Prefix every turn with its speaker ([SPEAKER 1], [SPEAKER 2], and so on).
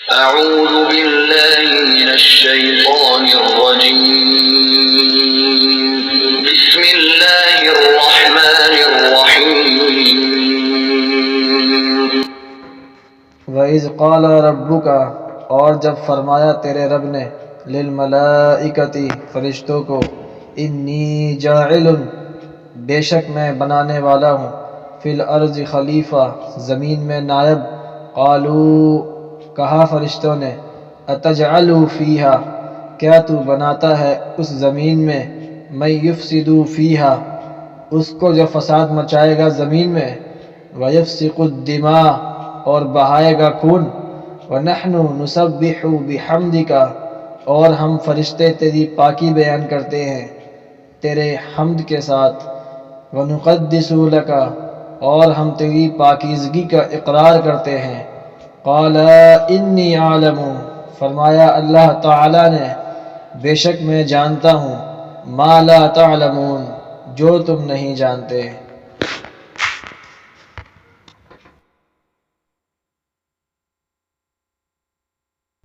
[SPEAKER 1] أعوذ بالله من الشيطان الرجيم بسم الله الرحمن الرحيم
[SPEAKER 2] وَإِذْ قَالَ رَبُّكَ اور جب فرمایا تیرے رب نے لِلْمَلَائِكَةِ فرشتوں کو انی جاعل بے شک میں بنانے والا ہوں فی الارض خلیفہ زمین میں نائب قالوا کہا فرشتوں نے اتجعل فیہا کیا تو بناتا ہے اس زمین میں من یفسد فیہا اس کو جو فساد مچائے گا زمین میں ویفسق الدماء اور بہائے گا خون وَنَحْنُ نُسَبِّحُ بِحَمْدِكَ اور ہم فرشتے تیری پاکی بیان کرتے ہیں تیرے حمد کے ساتھ وَنُقَدِّسُ لَكَ اور ہم تیری پاکیزگی کا اقرار کرتے ہیں قَالَ إِنِّي أَعْلَمُ فرمایا اللہ تعالی نے بے شک میں جانتا ہوں مَا لَا تَعْلَمُونَ جو تم نہیں جانتے